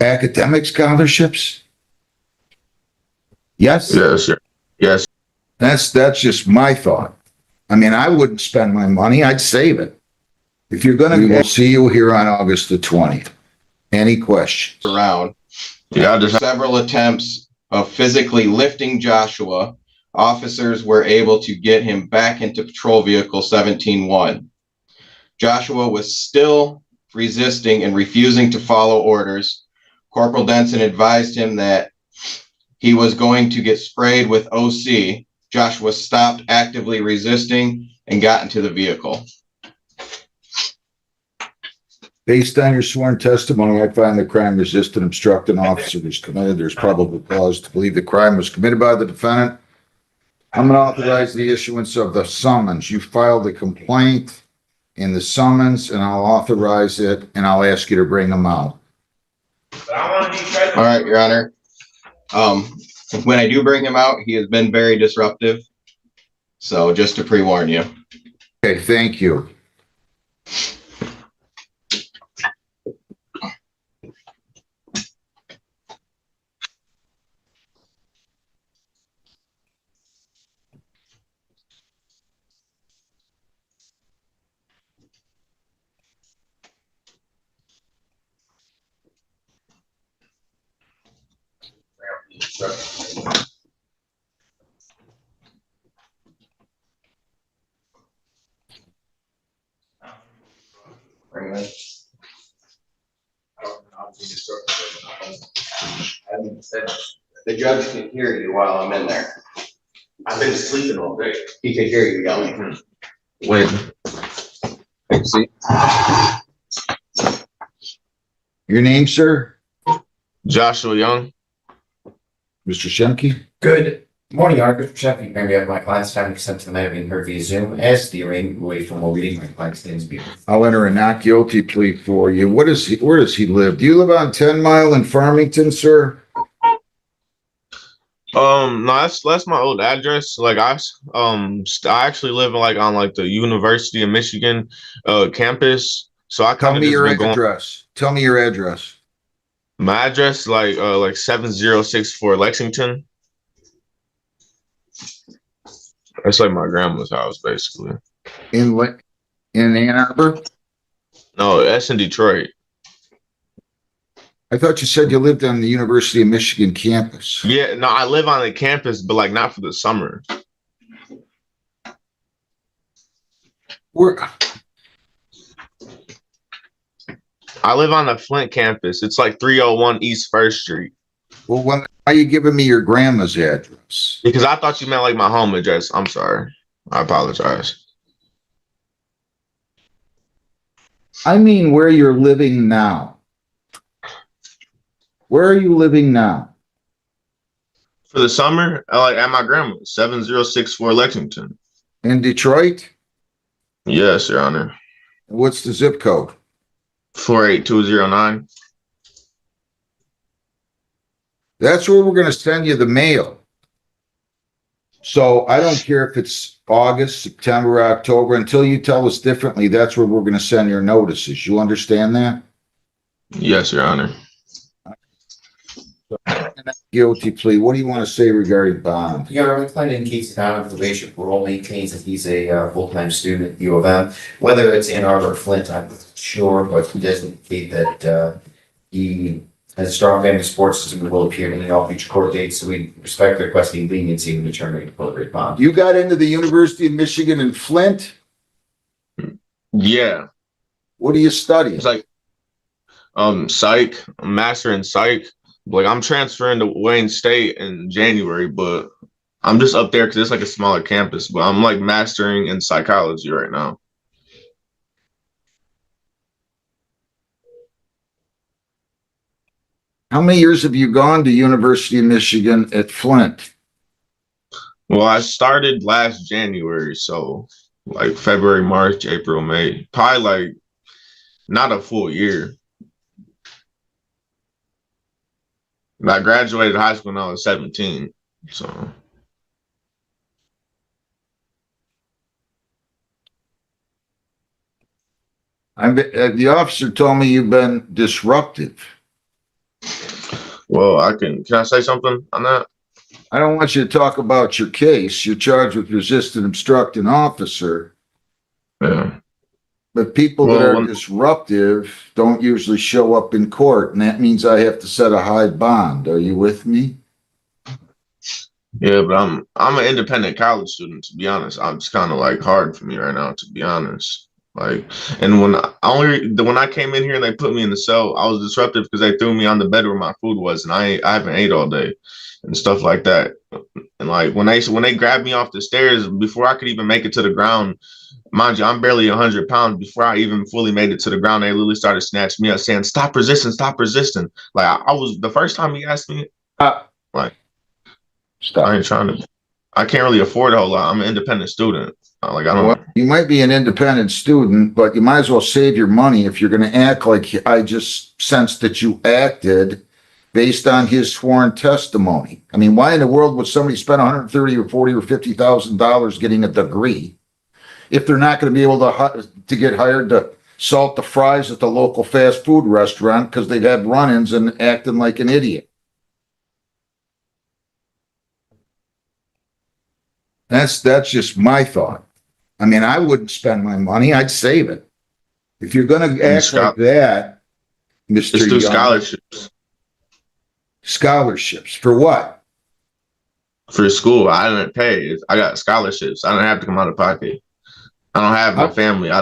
Academic scholarships? Yes. Yes, sir. Yes. That's just my thought. I mean, I wouldn't spend my money. I'd save it. If you're going to, we will see you here on August the 20th. Any questions? Around. Yeah, I just Several attempts of physically lifting Joshua, officers were able to get him back into patrol vehicle 17-1. Joshua was still resisting and refusing to follow orders. Corporal Denson advised him that he was going to get sprayed with OC. Joshua stopped actively resisting and got into the vehicle. Based on your sworn testimony, I find the crime resisted obstructing officer was committed. There's probable cause to believe the crime was committed by the defendant. I'm going to authorize the issuance of the summons. You filed the complaint in the summons, and I'll authorize it, and I'll ask you to bring them out. All right, Your Honor. When I do bring him out, he has been very disruptive. So just to pre-warn you. Okay, thank you. The judge can hear you while I'm in there. I've been sleeping all day. He can hear you yelling. wait. See, Your name, sir? Joshua Young. Mr. Shemke? Good morning, Your Honor. Mr. Sheffield, member of my client's time to consent to the matter being heard via Zoom. As the arraignment away from a reading, my client stands before. I'll enter a not guilty plea for you. Where does he live? Do you live on 10 Mile in Farmington, sir? No, that's my old address. Like I actually live on the University of Michigan campus. So I Tell kind of me just your been going. address. Tell me your address. My address like 7064 Lexington. That's like my grandma's house, basically. In Ann Arbor? No, that's in Detroit. I thought you said you lived on the University of Michigan campus. Yeah, no, I live on the campus, but like not for the summer. Where? I live on the Flint campus. It's like 301 East First Street. Well, why are you giving me your grandma's address? Because I thought you meant like my home address. I'm sorry. I apologize. I mean where you're living now. Where are you living now? For the summer, like at my grandma's, 7064 Lexington. In Detroit? Yes, Your Honor. What's the zip code? 48209. That's where we're going to send you the mail. So I don't care if it's August, September, October, until you tell us differently, that's where we're going to send your notices. You understand that? Yes, Your Honor. Guilty plea. What do you want to say regarding bond? Your Honor, my client indicates that on probation parole maintains that he's a full-time student at U of M. Whether it's Ann Arbor or Flint, I'm not sure, but he does indicate that he has a strong family support system and will appear in any all future court dates. So we respect requesting leniency in determining appropriate bond. You got into the University of Michigan in Flint? Yeah. What do you study? It's like psych, a master in psych. Like I'm transferring to Wayne State in January, but I'm just up there because it's like a smaller campus. But I'm like mastering in psychology right now. How many years have you gone to University of Michigan at Flint? Well, I started last January, so like February, March, April, May. Probably like not a full year. I graduated high school when I was 17, so. The officer told me you've been disruptive. Well, can I say something on that? I don't want you to talk about your case. You're charged with resisting obstructing officer, Yeah. but people that Well, are disruptive don't usually show up in court, and that means I have to set a high bond. Are you with me? yeah, but I'm an independent college student, to be honest. It's kind of like hard for me right now, to be honest. Like, and when I came in here and they put me in the cell, I was disruptive because they threw me on the bed where my food was, and I haven't ate all day and stuff like that. And like when they grabbed me off the stairs before I could even make it to the ground, mind you, I'm barely 100 pounds. Before I even fully made it to the ground, they literally started snatching me up, saying, "Stop resisting, stop resisting." Like I was the first time he asked me, like. Stop. I ain't trying to. I can't really afford a whole lot. I'm an independent student. Like I don't. Well, you might be an independent student, but you might as well save your money if you're going to act like I just sensed that you acted based on his sworn testimony. I mean, why in the world would somebody spend 130 or 40 or $50,000 getting a degree if they're not going to be able to get hired to salt the fries at the local fast food restaurant because they've had run-ins and acting like an idiot? That's just my thought. I mean, I wouldn't spend my money. I'd save it. If you're going to act like that, Mr. Just do Young, scholarships scholarships for what? for school. I didn't pay. I got scholarships. I didn't have to come out of pocket. I don't have a family. I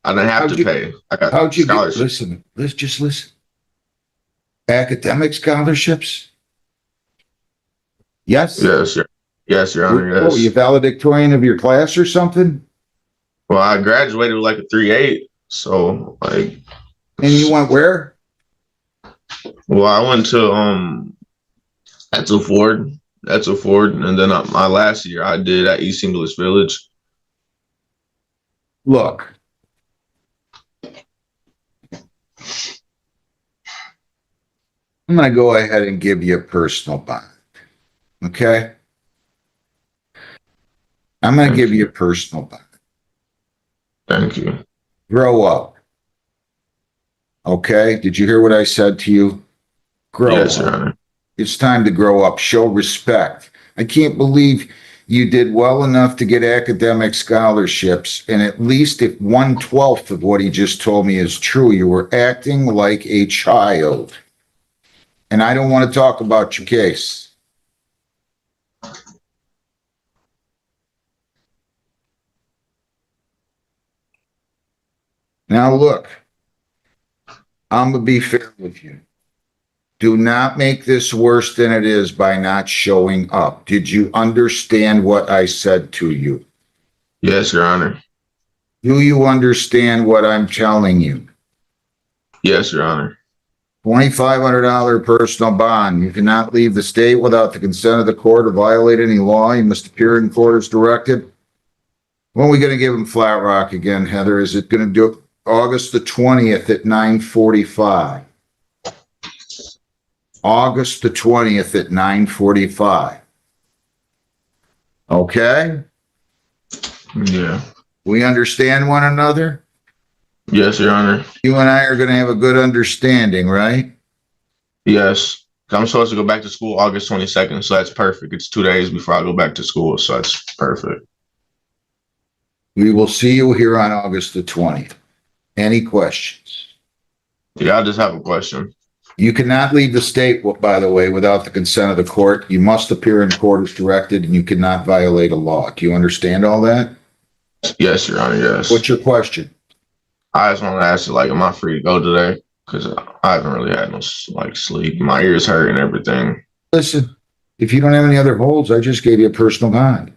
didn't have to pay. I got How'd you scholarships. listen. Academic scholarships? Yes? Yes, Your Honor. Oh, you Yes. valedictorian of your class or something? Well, I graduated with like a 3.8. So like, And you went where? well, I went to Etzel Ford, and then my last year I did at East English Village. Look. I'm going to go ahead and give you a personal bond. Okay? I'm going to give you a personal bond. Thank you. Grow up. Okay? Did you hear what I said to you? Grow Yes, Your up. Honor. It's time to grow up. Show respect. I can't believe you did well enough to get academic scholarships, and at least if 1/12 of what he just told me is true, you were acting like a child. And I don't want to talk about your case. Now look, I'm going to be fair with you. Do not make this worse than it is by not showing up. Did you understand what I said to you? Yes, Your Honor. Do you understand what I'm telling you? Yes, Your Honor. $2,500 personal bond. You cannot leave the state without the consent of the court or violate any law. You must appear in court as directed. When are we going to give him Flat Rock again, Heather? Is it going to do August the 20th at 9:45? August the 20th at 9:45. Okay? Yeah. We understand one another? Yes, Your Honor. You and I are going to have a good understanding, right? Yes. I'm supposed to go back to school August 22nd, so that's perfect. It's 2 days before I go back to school, so that's perfect. We will see you here on August the 20th. Any questions? Yeah, I just have a question. You cannot leave the state, by the way, without the consent of the court. You must appear in court as directed, and you cannot violate a law. Do you understand all that? Yes, Your Honor, yes. What's your question? I just want to ask you, like, am I free to go today? Because I haven't really had no, like, sleep. My ears hurt and everything. Listen, if you don't have any other holds, I just gave you a personal bond.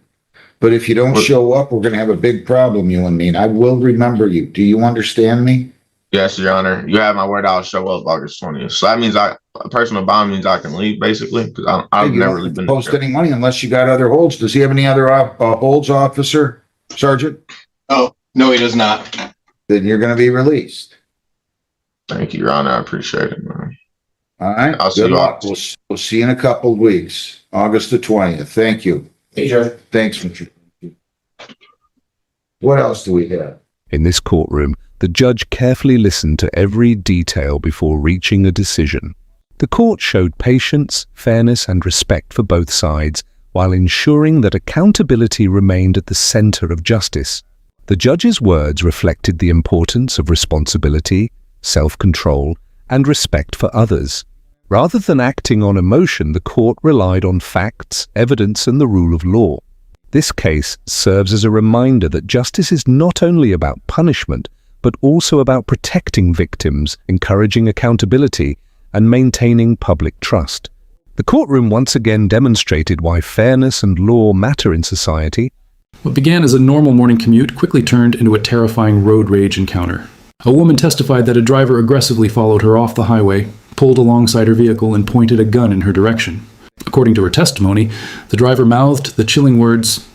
But if you don't show up, we're going to have a big problem, you and me, and I will remember you. Do you understand me? Yes, Your Honor. You have my word. I'll show up August 20th. So that means a personal bond means I can leave, basically, because I've You never don't really have to been post there. any money unless you got other holds. Does he have any other holds, officer, sergeant? Oh, no, he does not. Then you're going to be released. Thank you, Your Honor. I appreciate it, man. All right. I'll see Good you luck. We'll see you in a couple of weeks. August the 20th. Thank you. Hey, Judge. Thanks, Mr. What else do we have? In this courtroom, the judge carefully listened to every detail before reaching a decision. The court showed patience, fairness, and respect for both sides, while ensuring that accountability remained at the center of justice. The judge's words reflected the importance of responsibility, self-control, and respect for others. Rather than acting on emotion, the court relied on facts, evidence, and the rule of law. This case serves as a reminder that justice is not only about punishment, but also about protecting victims, encouraging accountability, and maintaining public trust. The courtroom once again demonstrated why fairness and law matter in society. What began as a normal morning commute quickly turned into a terrifying road rage encounter. A woman testified that a driver aggressively followed her off the highway, pulled alongside her vehicle, and pointed a gun in her direction. According to her testimony, the driver mouthed the chilling words,